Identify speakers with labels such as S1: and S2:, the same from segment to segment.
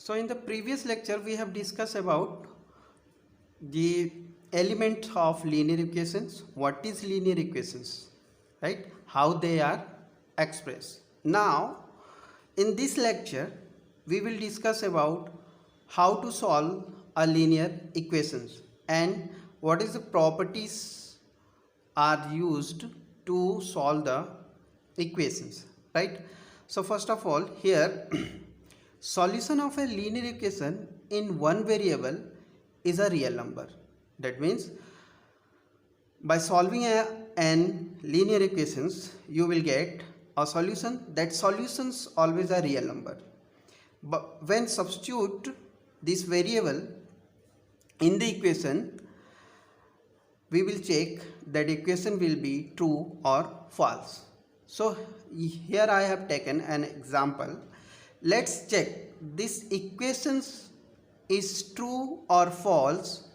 S1: So in the previous lecture we have discussed about the elements of linear equations. What is linear equations, right? How they are expressed. Now in this lecture we will discuss about how to solve a linear equations and what is the properties are used to solve the equations, right? So first of all, here solution of a linear equation in one variable is a real number. That means by solving an linear equations you will get a solution. That solutions always a real number, but when substitute this variable in the equation we will check that equation will be true or false. So here I have taken an example. Let's check this equations is true or false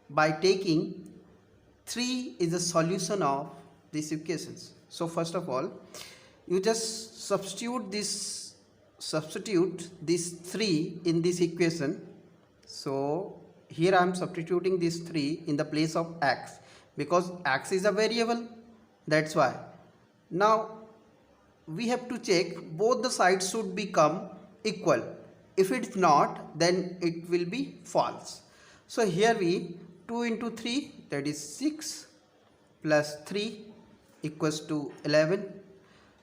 S1: by taking 3 is the solution of these equations. So first of all, you just substitute this 3 in this equation. So here I am substituting this 3 in the place of x because x is a variable, that's why. Now we have to check both the sides should become equal. If it's not, then it will be false. So here we 2 into 3, that is 6, plus 3 equals to 11.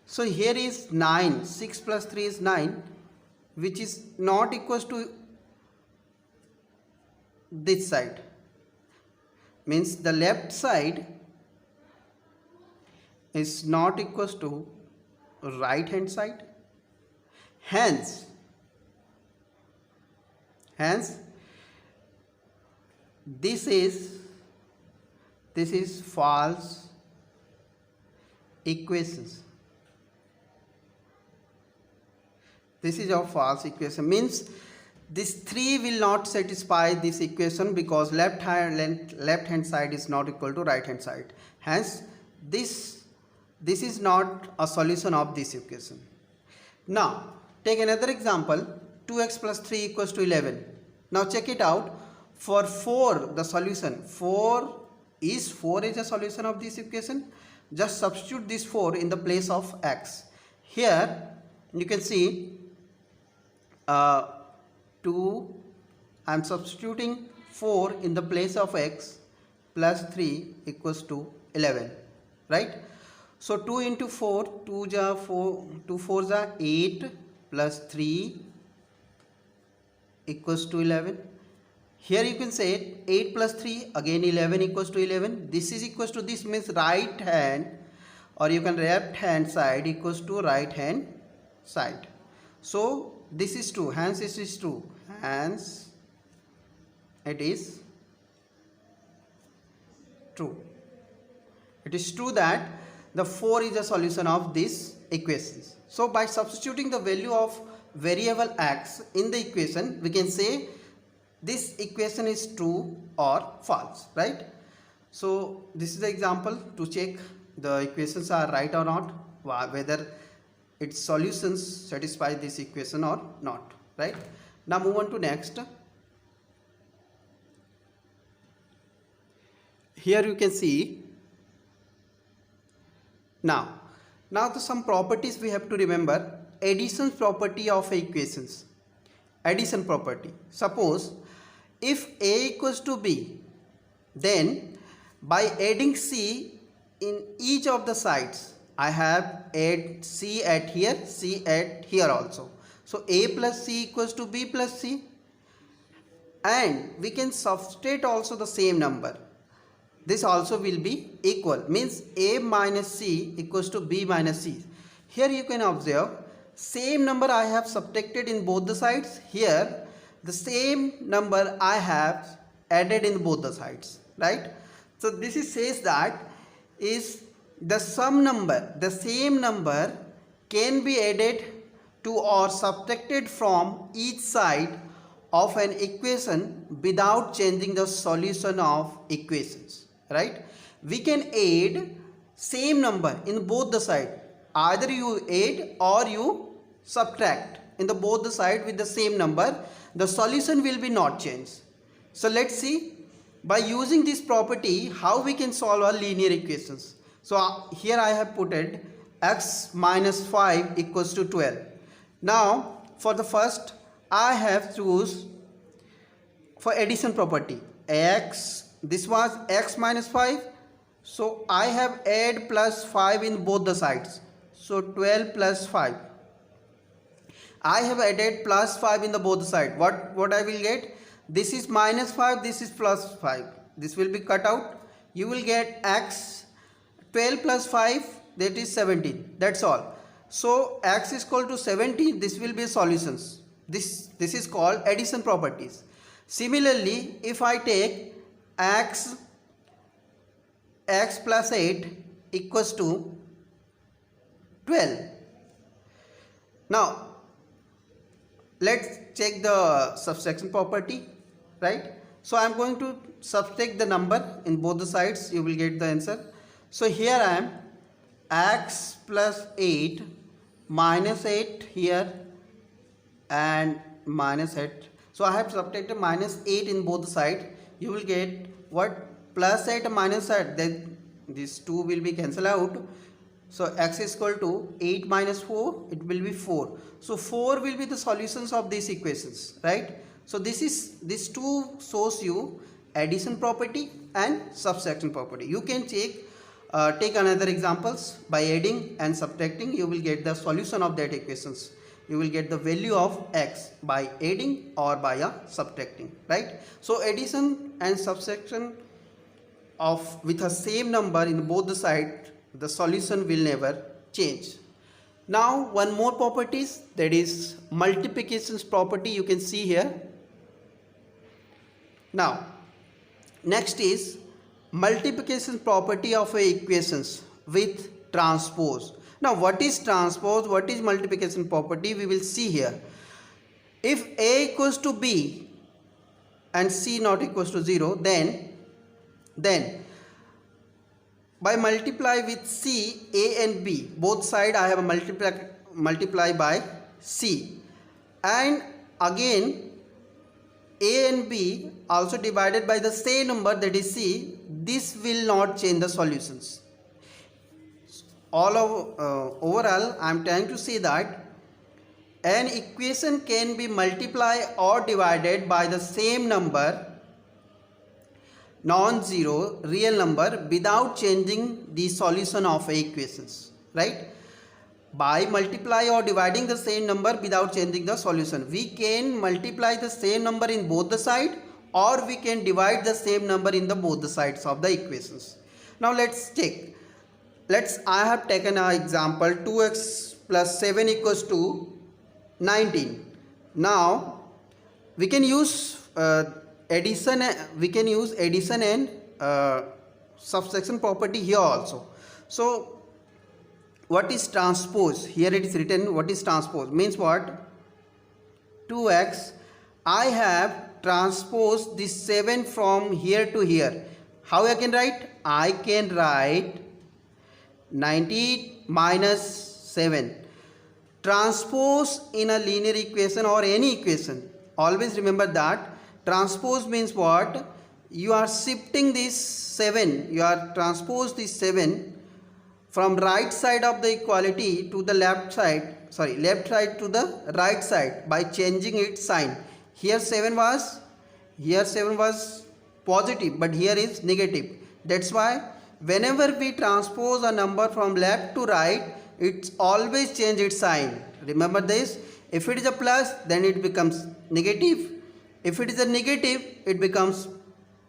S1: So here is 9, 6 plus 3 is 9, which is not equals to this side, means the left side is not equals to right hand side. Hence this is false equations. This is a false equation, means this 3 will not satisfy this equation because left hand side is not equal to right hand side. Hence this is not a solution of this equation. Now take another example. 2x plus 3 equals to 11. Now check it out. For 4 the solution, 4 is a solution of this equation. Just substitute this 4 in the place of x. Here you can see 2, I am substituting 4 in the place of x, plus 3 equals to 11, right? So 2 into 4, 2 ja 4, 2 4 ja 8, plus 3 equals to 11. Here you can say 8 plus 3, again 11 equals to 11. This is equals to this, means right hand, or you can left hand side equals to right hand side. So this is true, hence this is true, hence it is true. It is true that the 4 is a solution of these equations. So by substituting the value of variable x in the equation, we can say this equation is true or false, right? So this is the example to check the equations are right or not, whether its solutions satisfy this equation or not, right? Now move on to next. Here you can see now the some properties we have to remember. Addition property of equations. Addition property. Suppose if a equals to b, then by adding c in each of the sides, I have add c at here, c at here also. So a plus c equals to b plus c, and we can substitute also the same number. This also will be equal, means a minus c equals to b minus c. Here you can observe same number I have subtracted in both the sides. Here the same number I have added in both the sides, right? So this is says that is the same number can be added to or subtracted from each side of an equation without changing the solution of equations, right? We can add same number in both the side, either you add or you subtract, in the both the side with the same number, the solution will be not changed. So let's see by using this property how we can solve our linear equations. So here I have put it x minus 5 equals to 12. Now for the first I have choose for addition property x, this was x minus 5, so I have add plus 5 in both the sides, so 12 plus 5. I have added plus 5 in the both side. What I will get? This is minus 5, this is plus 5. This will be cut out. You will get x 12 plus 5, that is 17. That's all. So x is equal to 17. This will be solutions. This is called addition properties. Similarly, if I take x plus 8 equals to 12. Now let's check the subtraction property, right? So I am going to subtract the number in both the sides, you will get the answer. So here I am x plus 8 minus 8 here and minus 8. So I have subtracted minus 8 in both sides. You will get what? Plus 8 minus 8. Then these two will be cancelled out. So x is equal to 8 minus 4. It will be 4. So 4 will be the solutions of these equations, right? So this two shows you addition property and subtraction property. You can take another examples by adding and subtracting. You will get the solution of that equations. You will get the value of x by adding or by subtracting, right? So addition and subtraction of with a same number in both the side, the solution will never change. Now one more properties, that is multiplications property, you can see here. Now next is multiplication property of equations with transpose. Now what is transpose, what is multiplication property, we will see here. If a equals to b and c not equals to 0, then by multiply with c, a and b, both side I have a multiply by c, and again a and b also divided by the same number, that is c. This will not change the solutions. Overall I am trying to say that an equation can be multiplied or divided by the same number, non-zero real number, without changing the solution of equations, right? By multiply or dividing the same number without changing the solution, we can multiply the same number in both the side, or we can divide the same number in the both the sides of the equations. Now let's check. I have taken an example 2x plus 7 equals to 19. Now we can use addition and subtraction property here also. So what is transpose? Here it is written what is transpose, means what? 2x, I have transposed this 7 from here to here. How I can write? I can write 90 minus 7. Transpose in a linear equation or any equation, always remember that transpose means what? You are shifting this 7, you are transpose this 7 from right side of the equality to the left side to the right side by changing its sign. Here 7 was positive, but here is negative. That's why whenever we transpose a number from left to right, it's always change its sign. Remember this. If it is a plus, then it becomes negative. If it is a negative, it becomes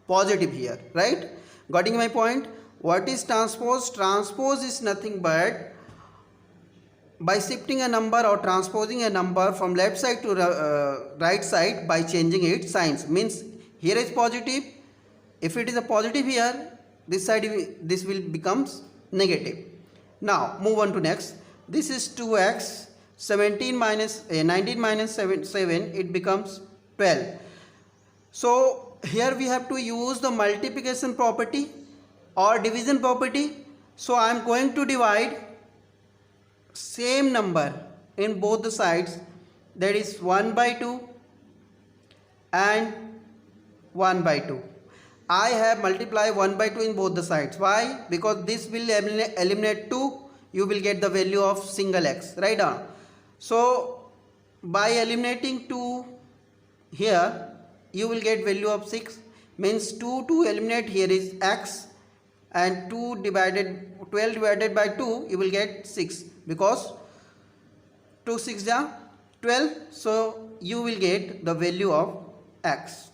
S1: positive here, right? Getting my point? What is transpose? Transpose is nothing but by shifting a number or transposing a number from left side to right side by changing its signs. Means here is positive. If it is a positive here, this side this will becomes negative. Now move on to next. This is 2x 19 minus 7, it becomes 12. So here we have to use the multiplication property or division property. So I am going to divide same number in both the sides that is 1 by 2 and 1 by 2. I have multiplied 1 by 2 in both the sides. Why? Because this will eliminate 2. You will get the value of single x. Right down. So by eliminating 2 here, you will get value of 6. Means 2 to eliminate here is x, and 12 divided by 2, you will get 6, because 2 6 are 12. So you will get the value of x.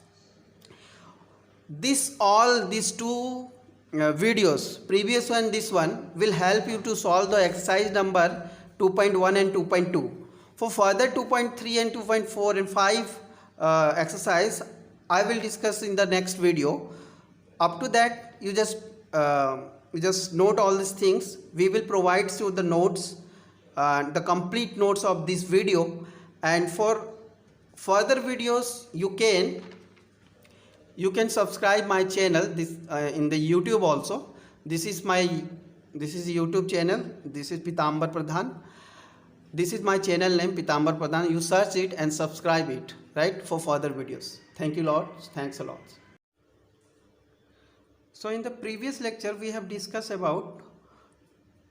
S1: These two videos, previous one, this one, will help you to solve the exercise number 2.1 and 2.2. For further 2.3 and 2.4 and 5 exercise, I will discuss in the next video. Up to that, you just note all these things. We will provide you the notes, the complete notes of this video, and for further videos you can subscribe my channel in the YouTube also. This is YouTube channel. This is Pitambar Pradhan. This is my channel name, Pitambar Pradhan. You search it and subscribe it, right, for further videos. Thank you lot. Thanks a lot. So in the previous lecture we have discussed about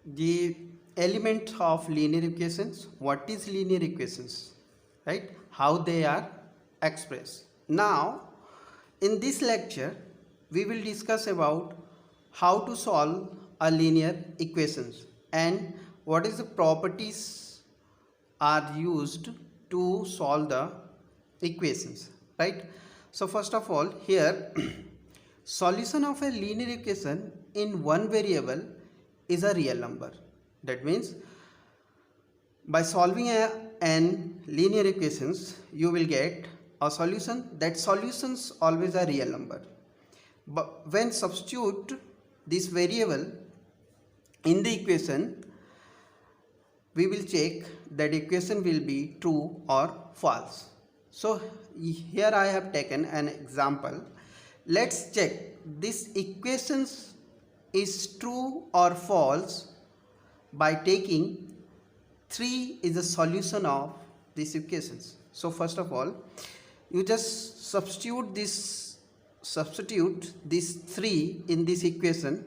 S1: the element of linear equations. What is linear equations, right? How they are expressed. Now in this lecture we will discuss about how to solve a linear equations and what is the properties are used to solve the equations, right? So first of all, here solution of a linear equation in one variable is a real number. That means by solving n linear equations, you will get a solution. That solutions always a real number. But when substitute this variable in the equation, we will check that equation will be true or false. So here I have taken an example. Let's check this equation is true or false by taking 3 is the solution of these equations. So first of all, you just substitute this 3 in this equation.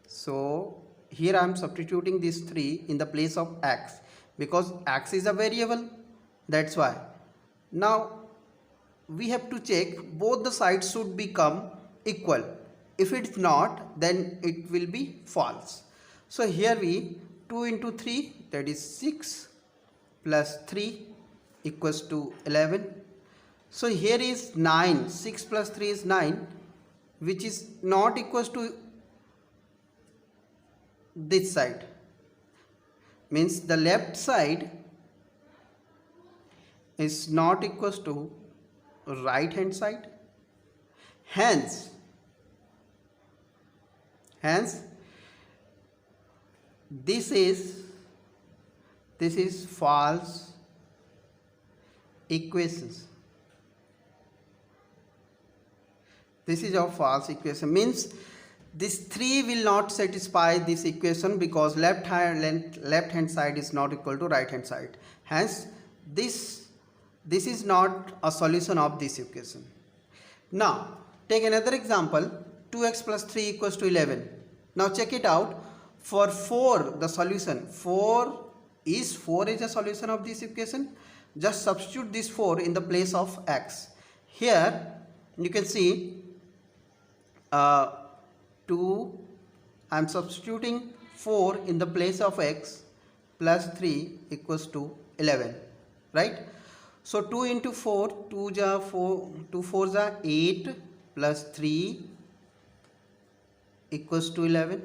S1: So here I am substituting this 3 in the place of x, because x is a variable, that's why. Now we have to check both the sides should become equal. If it's not, then it will be false. So here 2 into 3, that is 6, plus 3 equals to 11. So here is 9, 6 plus 3 is 9, which is not equals to this side. Means the left side is not equals to right hand side. Hence this is false equations. This is a false equation. Means this 3 will not satisfy this equation, because left hand side is not equal to right hand side. Hence this is not a solution of this equation. Now take another example. 2x plus 3 equals to 11. Now check it out. For 4, the solution 4 is a solution of this equation. Just substitute this 4 in the place of x. Here you can see 2, I am substituting 4 in the place of x, plus 3 equals to 11, right? So 2 into 4, 2 ja 4, 2 4 ja 8, plus 3 equals to 11.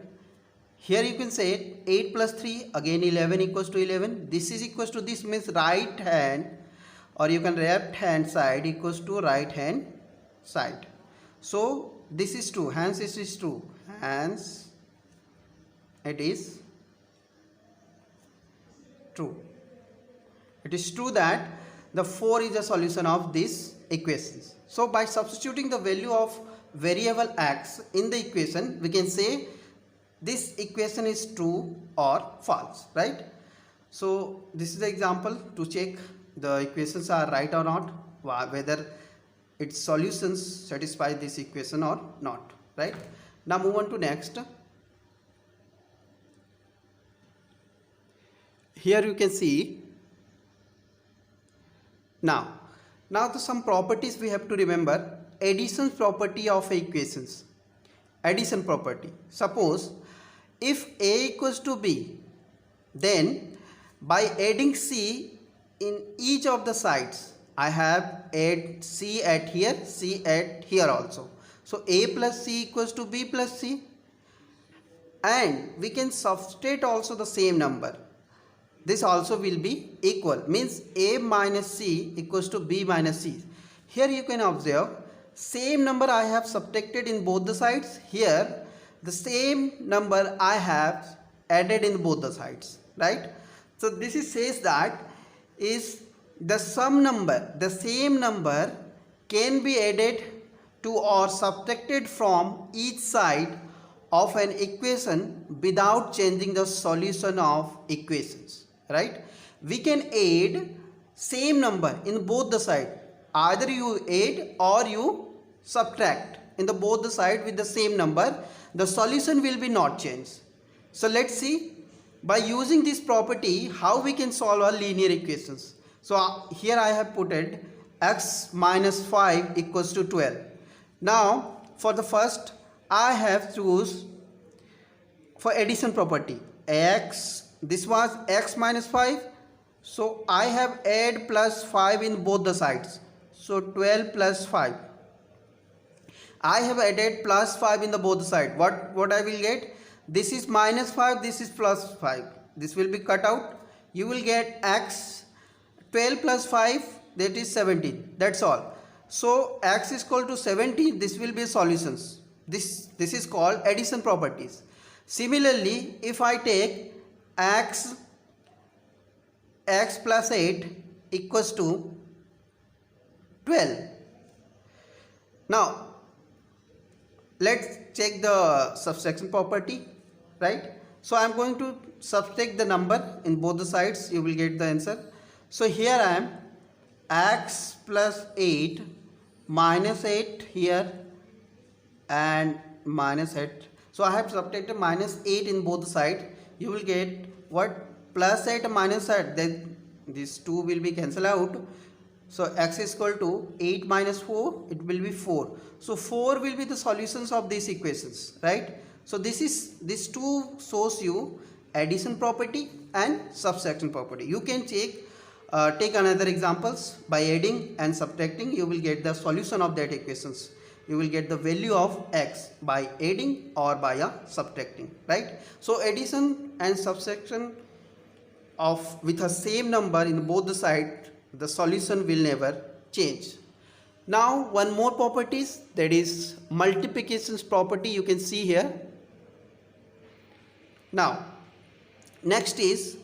S1: Here you can say 8 plus 3, again 11 equals to 11. This is equals to this, means right hand, or you can left hand side equals to right hand side. So this is true, hence this is true, hence it is true. It is true that the 4 is a solution of this equations. So by substituting the value of variable x in the equation, we can say this equation is true or false, right? So this is the example to check the equations are right or not, whether its solutions satisfy this equation or not, right? Now move on to next. Here you can see now some properties we have to remember. Addition property of equations. Addition property. Suppose if A equals to B, then by adding C in each of the sides, I have add C at here, C at here also. So A plus C equals to B plus C, and we can substitute also the same number. This also will be equal, means A minus C equals to B minus C. Here you can observe same number I have subtracted in both the sides. Here the same number I have added in both the sides, right? So this is says that is the same number can be added to or subtracted from each side of an equation without changing the solution of equations, right? We can add same number in both the side. Either you add or you subtract in the both the side with the same number, the solution will be not changed. So let's see by using this property how we can solve our linear equations. So here I have put it x minus 5 equals to 12. Now for the first I have choose for addition property x, this was x minus 5, so I have add plus 5 in both the sides, so 12 plus 5. I have added plus 5 in the both sides. What I will get? This is minus 5, this is plus 5. This will be cut out. You will get x 12 plus 5, that is 17. That's all. So x is equal to 17. This will be solutions. This is called addition properties. Similarly, if I take x plus 8 equals to 12. Now let's check the subtraction property, right? So I am going to subtract the number in both the sides. You will get the answer. So here I am x plus 8 minus 8 here and minus 8. So I have subtracted minus 8 in both sides. You will get what? Plus 8 minus 8. Then these two will be cancelled out. So x is equal to 8 minus 4, it will be 4. So 4 will be the solutions of these equations, right? So this two shows you addition property and subtraction property. You can take another examples. By adding and subtracting, you will get the solution of that equations. You will get the value of x by adding or by subtracting, right? So addition and subtraction of with a same number in both the side, the solution will never change. Now one more properties, that is multiplications property, you can see here. Now next is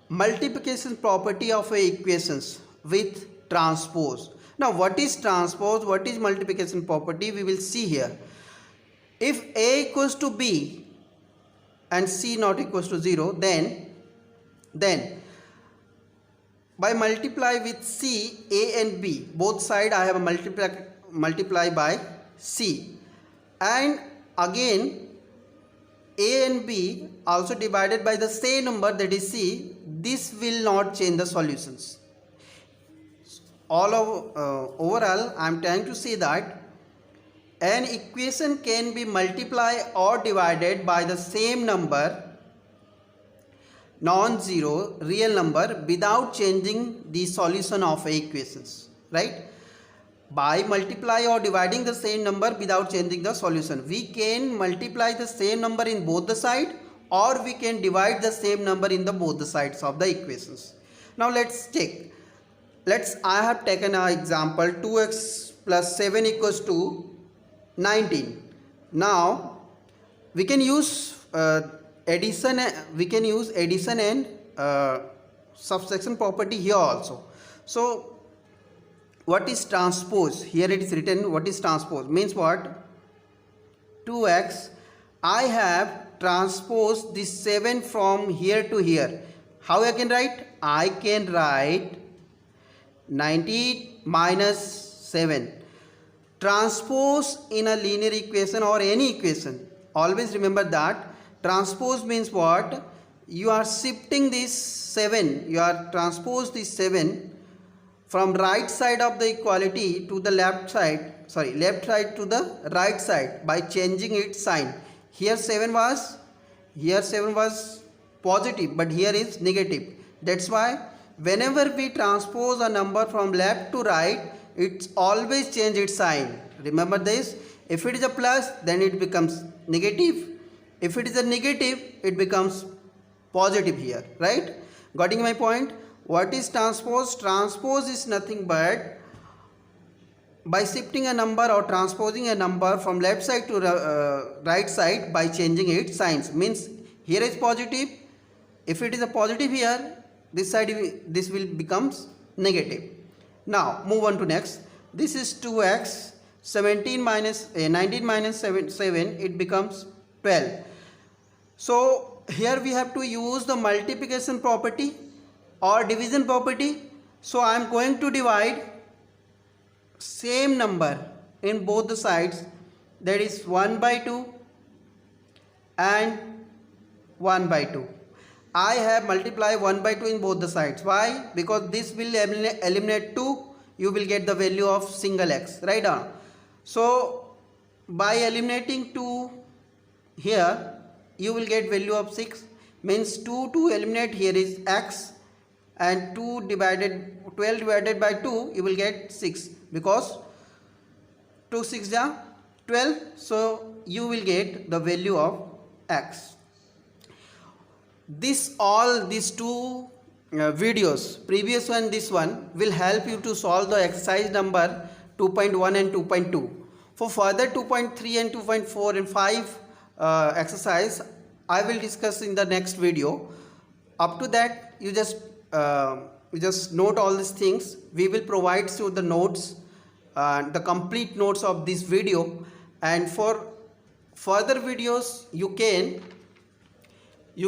S1: multiplication property of equations with transpose. Now what is transpose, what is multiplication property, we will see here. If A equals to B and C not equals to 0, then by multiply with C, A and B, both side I have a multiply by C, and again A and B also divided by the same number, that is C. This will not change the solutions. Overall I am trying to say that an equation can be multiplied or divided by the same number, non-zero real number, without changing the solution of equations, right? By multiply or dividing the same number without changing the solution, we can multiply the same number in both the side, or we can divide the same number in the both the sides of the equations. Now let's check. I have taken an example 2x plus 7 equals to 19. Now we can use addition and subtraction property here also. So what is transpose? Here it is written what is transpose, means what? 2x, I have transposed this 7 from here to here. How I can write? I can write 19 minus 7. Transpose in a linear equation or any equation. Always remember that transpose means what? You are shifting this 7. You are transpose this 7 from right side of the equality to the left side, left side to the right side by changing its sign. Here 7 was positive, but here is negative. That's why whenever we transpose a number from left to right, it's always change its sign. Remember this. If it is a plus, then it becomes negative. If it is a negative, it becomes positive here, right? Getting my point? What is transpose? Transpose is nothing but by shifting a number or transposing a number from left side to right side by changing its signs. Means here is positive. If it is a positive here, this side this will becomes negative. Now move on to next. This is 2x. 19 minus 7, it becomes 12. So here we have to use the multiplication property or division property. So I am going to divide same number in both the sides, that is 1 by 2 and 1 by 2. I have multiplied 1 by 2 in both the sides. Why? Because this will eliminate 2. You will get the value of single x. Right on. So by eliminating 2 here, you will get value of 6. Means 2 to eliminate here is x, and 12 divided by 2, you will get 6, because 2 6 are 12. So you will get the value of x. These two videos, previous one, this one, will help you to solve the exercise number 2.1 and 2.2. For further 2.3 and 2.4 and 5 exercise, I will discuss in the next video. Up to that, you just note all these things. We will provide you the notes, the complete notes of this video, and for further videos you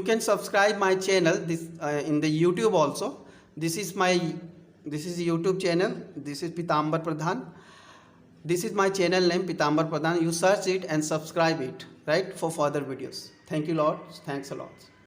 S1: can subscribe my channel in the YouTube also. This is YouTube channel. This is Pitambar Pradhan. This is my channel name, Pitambar Pradhan. You search it and subscribe it, right, for further videos. Thank you lot. Thanks a lot.